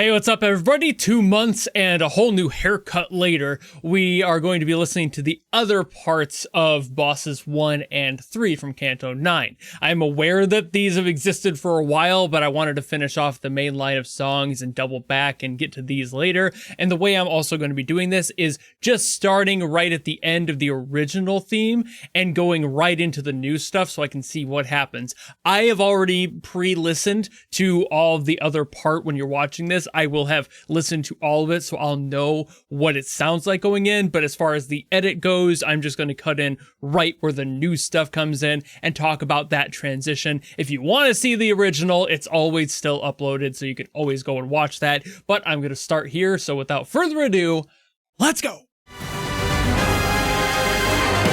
Hey, what's up, everybody? 2 months and a whole new haircut later, we are going to be listening to the other parts of bosses 1 and 3 from Canto 9. I'm aware that these have existed for a while, but I wanted to finish off the main line of songs and double back and get to these later. And the way I'm also going to be doing this is just starting right at the end of the original theme and going right into the new stuff so I can see what happens. I have already pre-listened to all of the other part when you're watching this. I will have listened to all of it, so I'll know what it sounds like going in, but as far as the edit goes, I'm just going to cut in right where the new stuff comes in and talk about that transition. If you want to see the original, it's always still uploaded, so you can always go and watch that, but I'm going to start here, so without further ado, let's go!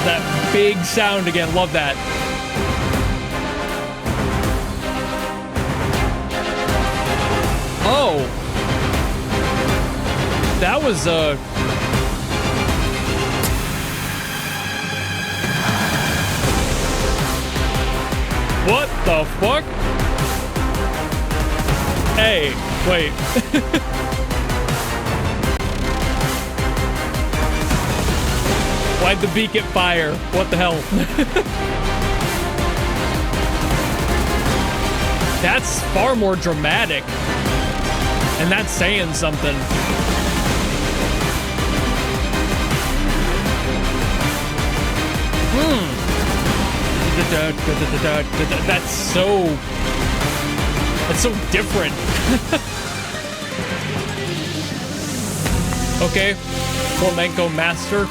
That big sound again, love that. Oh! That was, what the fuck? Hey, wait. Why'd the beak get fire? What the hell? That's far more dramatic. And that's saying something. That's so different. Okay, flamenco master.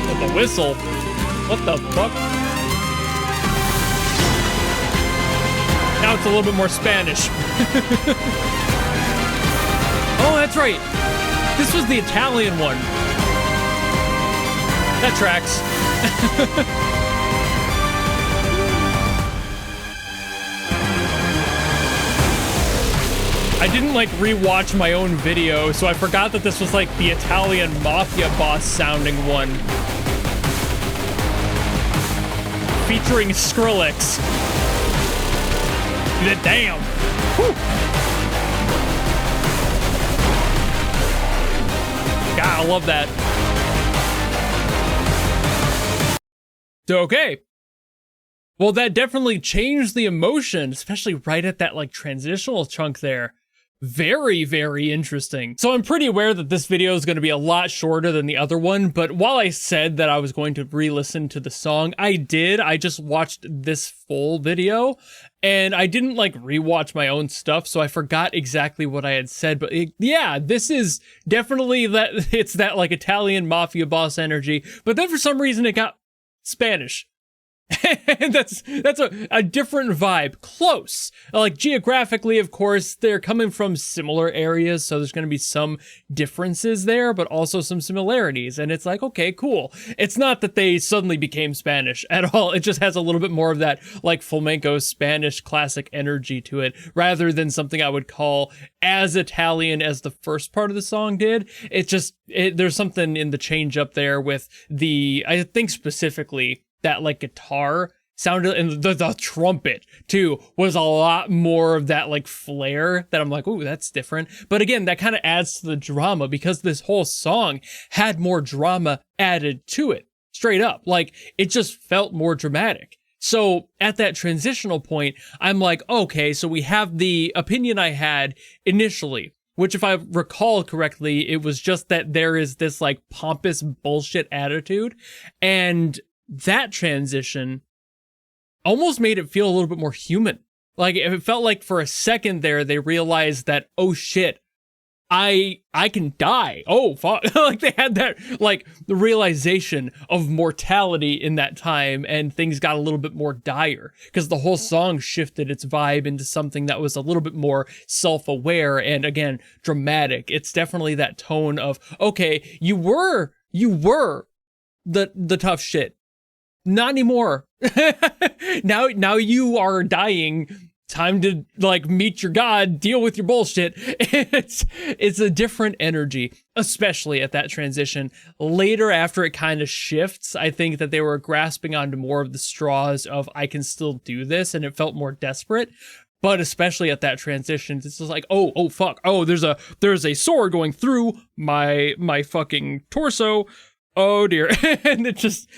With the whistle. What the fuck? Now it's a little bit more Spanish. Oh, that's right. This was the Italian one. That tracks. I didn't like rewatch my own video, so I forgot that this was like the Italian mafia boss sounding one. Featuring Skrillex. Damn. Whew. God, I love that. Okay. Well, that definitely changed the emotion, especially right at that like transitional chunk there. Very, very interesting. So I'm pretty aware that this video is going to be a lot shorter than the other one, but while I said that I was going to re-listen to the song, I did. I just watched this full video and I didn't like rewatch my own stuff, so I forgot exactly what I had said, but yeah, this is definitely that, it's that like Italian mafia boss energy, but then for some reason it got Spanish. And that's a different vibe. Close. Like geographically, of course, they're coming from similar areas, so there's going to be some differences there, but also some similarities. And it's like, okay, cool. It's not that they suddenly became Spanish at all. It just has a little bit more of that like flamenco Spanish classic energy to it, rather than something I would call as Italian as the first part of the song did. It's just, there's something in the change up there with the, I think specifically, that like guitar sounded, and the trumpet too was a lot more of that like flair that I'm like, ooh, that's different. But again, that kind of adds to the drama because this whole song had more drama added to it, straight up. Like it just felt more dramatic. So at that transitional point, I'm like, okay, so we have the opinion I had initially, which if I recall correctly, it was just that there is this like pompous bullshit attitude, and that transition almost made it feel a little bit more human. Like it felt like for a second there, they realized that, oh shit, I can die. Oh fuck. Like they had that, like the realization of mortality in that time, and things got a little bit more dire because the whole song shifted its vibe into something that was a little bit more self-aware and again, dramatic. It's definitely that tone of, okay, you were the tough shit. Not anymore. Now you are dying time to like meet your god, deal with your bullshit. It's a different energy, especially at that transition. Later, after it kind of shifts, I think that they were grasping onto more of the straws of I can still do this, and it felt more desperate. But especially at that transition, this is like, oh fuck, oh there's a sword going through my fucking torso. Oh dear. And it just,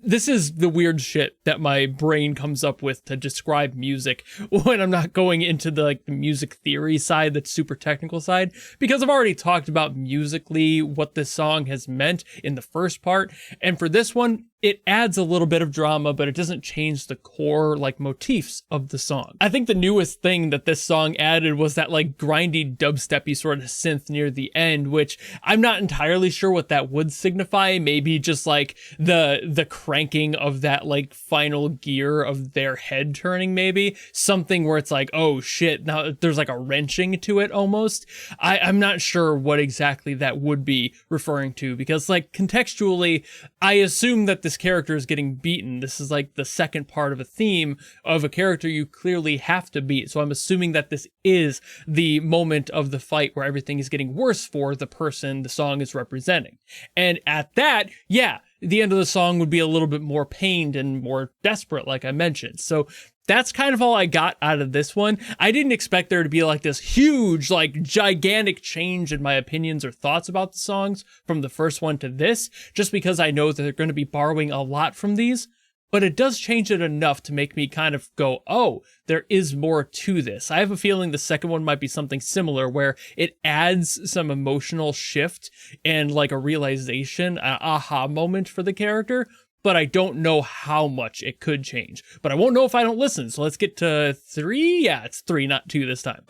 this is the weird shit that my brain comes up with to describe music when I'm not going into the like the music theory side, that's super technical side, because I've already talked about musically what this song has meant in the first part. And for this one, it adds a little bit of drama, but it doesn't change the core like motifs of the song. I think the newest thing that this song added was that like grindy dubsteppy sort of synth near the end, which I'm not entirely sure what that would signify. Maybe just like the cranking of that like final gear of their head turning, maybe something where it's like, oh shit, now there's like a wrenching to it almost. I'm not sure what exactly that would be referring to, because like contextually, I assume that this character is getting beaten. This is like the second part of a theme of a character you clearly have to beat. So I'm assuming that this is the moment of the fight where everything is getting worse for the person the song is representing. And at that, yeah, the end of the song would be a little bit more pained and more desperate, like I mentioned. So that's kind of all I got out of this one. I didn't expect there to be like this huge, like gigantic change in my opinions or thoughts about the songs from the first one to this, just because I know that they're going to be borrowing a lot from these. But it does change it enough to make me kind of go, oh, there is more to this. I have a feeling the second one might be something similar, where it adds some emotional shift and like a realization, an aha moment for the character. But I don't know how much it could change. But I won't know if I don't listen. So let's get to 3. Yeah, it's 3, not 2 this time.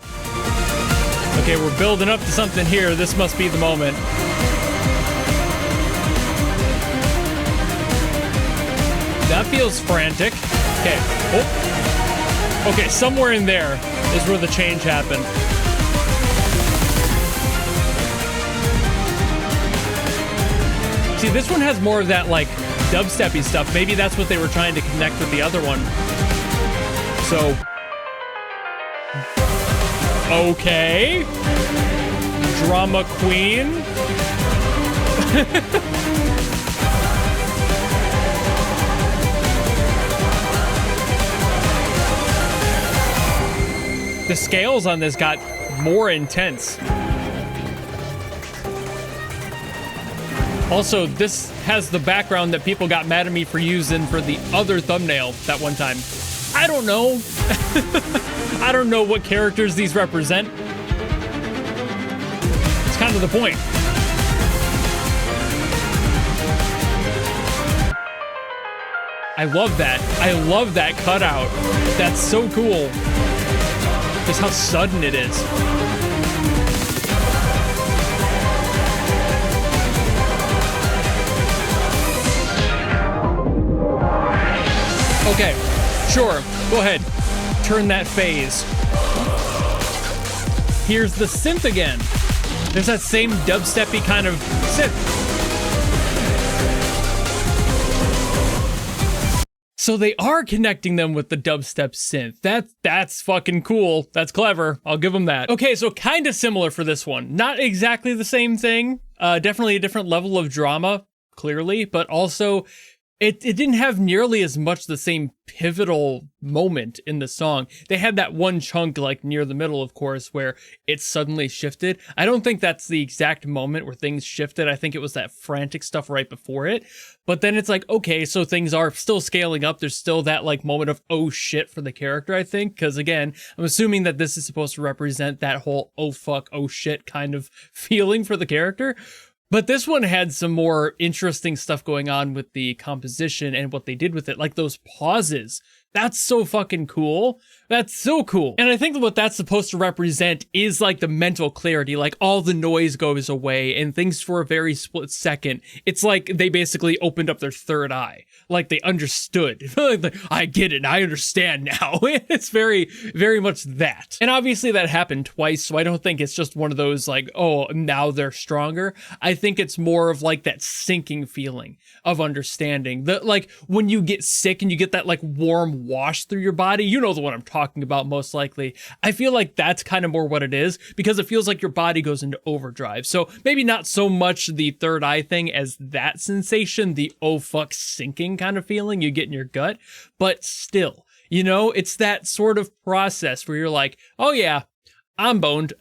Okay, we're building up to something here. This must be the moment. That feels frantic. Okay. Oh. Okay, somewhere in there is where the change happened. See, this one has more of that, like, dubsteppy stuff. Maybe that's what they were trying to connect with the other one. So... okay. Drama queen. The scales on this got more intense. Also, this has the background that people got mad at me for using for the other thumbnail that one time. I don't know. I don't know what characters these represent. It's kind of the point. I love that. I love that cutout. That's so cool. Just how sudden it is. Okay, sure, go ahead. Turn that phase. Here's the synth again. There's that same dubsteppy kind of synth. So they are connecting them with the dubstep synth. That's fucking cool. That's clever. I'll give them that. Okay, so kind of similar for this one. Not exactly the same thing. Definitely a different level of drama, clearly, but also it didn't have nearly as much the same pivotal moment in the song. They had that one chunk like near the middle, of course, where it suddenly shifted. I don't think that's the exact moment where things shifted. I think it was that frantic stuff right before it. But then it's like, okay, so things are still scaling up. There's still that like moment of, oh shit, for the character, I think. Because again, I'm assuming that this is supposed to represent that whole, oh fuck, oh shit kind of feeling for the character. But this one had some more interesting stuff going on with the composition and what they did with it, like those pauses. That's so fucking cool. That's so cool. And I think what that's supposed to represent is like the mental clarity, like all the noise goes away and things for a very split second. It's like they basically opened up their third eye, like they understood. Like, I get it. I understand now. It's very, very much that. And obviously that happened twice, so I don't think it's just one of those like, oh, now they're stronger. I think it's more of like that sinking feeling of understanding. Like when you get sick and you get that like warm wash through your body. You know the one I'm talking about most likely. I feel like that's kind of more what it is, because it feels like your body goes into overdrive. So maybe not so much the third eye thing as that sensation, the oh fuck sinking kind of feeling you get in your gut, but still, you know, it's that sort of process where you're like, oh yeah, I'm boned,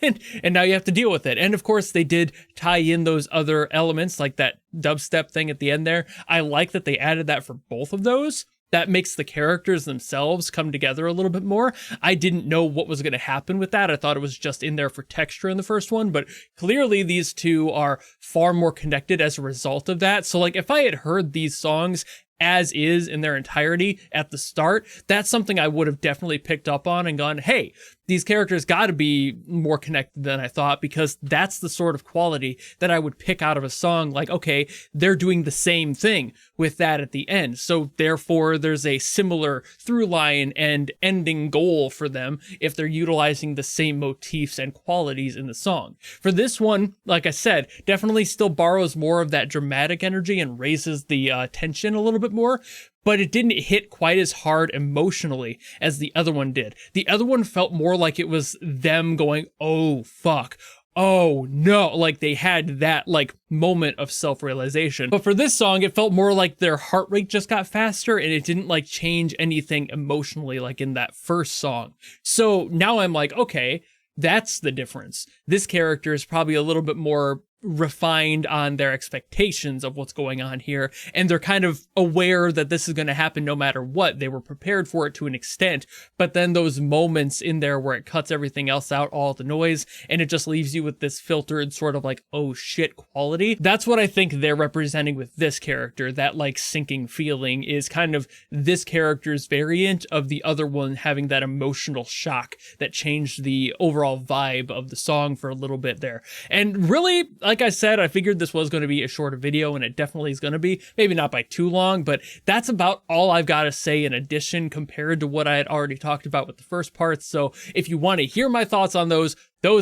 and now you have to deal with it. And of course, they did tie in those other elements, like that dubstep thing at the end there. I like that they added that for both of those. That makes the characters themselves come together a little bit more. I didn't know what was going to happen with that. I thought it was just in there for texture in the first one, but clearly these two are far more connected as a result of that. So like, if I had heard these songs as is in their entirety at the start, that's something I would have definitely picked up on and gone, hey, these characters got to be more connected than I thought, because that's the sort of quality that I would pick out of a song. Like, okay, they're doing the same thing with that at the end. So therefore there's a similar through line and ending goal for them if they're utilizing the same motifs and qualities in the song. For this one, like I said, definitely still borrows more of that dramatic energy and raises the tension a little bit more, but it didn't hit quite as hard emotionally as the other one did. The other one felt more like it was them going, oh fuck, oh no, like they had that like moment of self-realization. But for this song, it felt more like their heart rate just got faster, and it didn't like change anything emotionally like in that first song. So now I'm like, okay, that's the difference. This character is probably a little bit more refined on their expectations of what's going on here, and they're kind of aware that this is going to happen no matter what. They were prepared for it to an extent, but then those moments in there where it cuts everything else out, all the noise, and it just leaves you with this filtered sort of like, oh shit quality. That's what I think they're representing with this character. That like sinking feeling is kind of this character's variant of the other one having that emotional shock that changed the overall vibe of the song for a little bit there. And really, like I said, I figured this was going to be a shorter video, and it definitely is going to be, maybe not by too long, but that's about all I've got to say in addition compared to what I had already talked about with the first parts. So if you want to hear my thoughts on those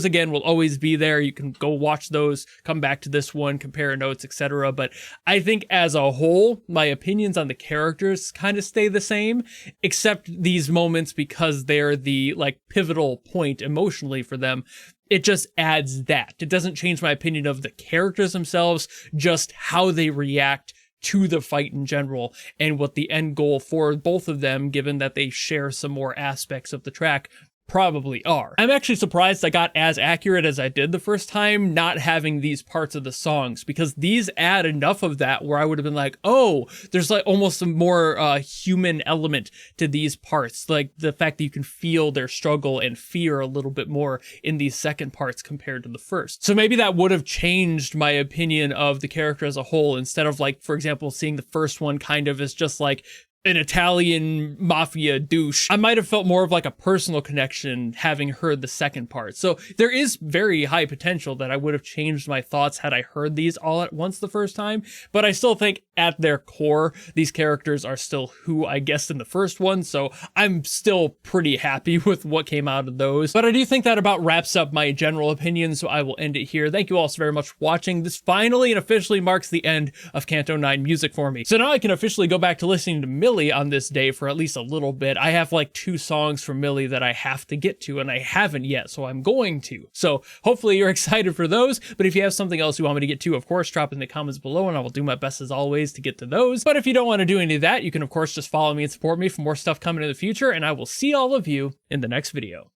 again will always be there. You can go watch those, come back to this one, compare notes, etc. But I think as a whole, my opinions on the characters kind of stay the same, except these moments, because they're the like pivotal point emotionally for them. It just adds that. It doesn't change my opinion of the characters themselves, just how they react to the fight in general, and what the end goal for both of them, given that they share some more aspects of the track, probably are. I'm actually surprised I got as accurate as I did the first time, not having these parts of the songs, because these add enough of that where I would have been like, oh, there's like almost a more human element to these parts, like the fact that you can feel their struggle and fear a little bit more in these second parts compared to the first. So maybe that would have changed my opinion of the character as a whole, instead of like, for example, seeing the first one kind of as just like an Italian mafia douche. I might have felt more of like a personal connection having heard the second part. So there is very high potential that I would have changed my thoughts had I heard these all at once the first time, but I still think at their core, these characters are still who I guessed in the first one, so I'm still pretty happy with what came out of those. But I do think that about wraps up my general opinion, so I will end it here. Thank you all so very much for watching. This finally and officially marks the end of Canto 9 music for me. So now I can officially go back to listening to Millie on this day for at least a little bit. I have like 2 songs from Millie that I have to get to, and I haven't yet, so I'm going to. So hopefully you're excited for those, but if you have something else you want me to get to, of course, drop it in the comments below, and I will do my best as always to get to those. But if you don't want to do any of that, you can of course just follow me and support me for more stuff coming in the future, and I will see all of you in the next video.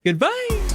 Goodbye!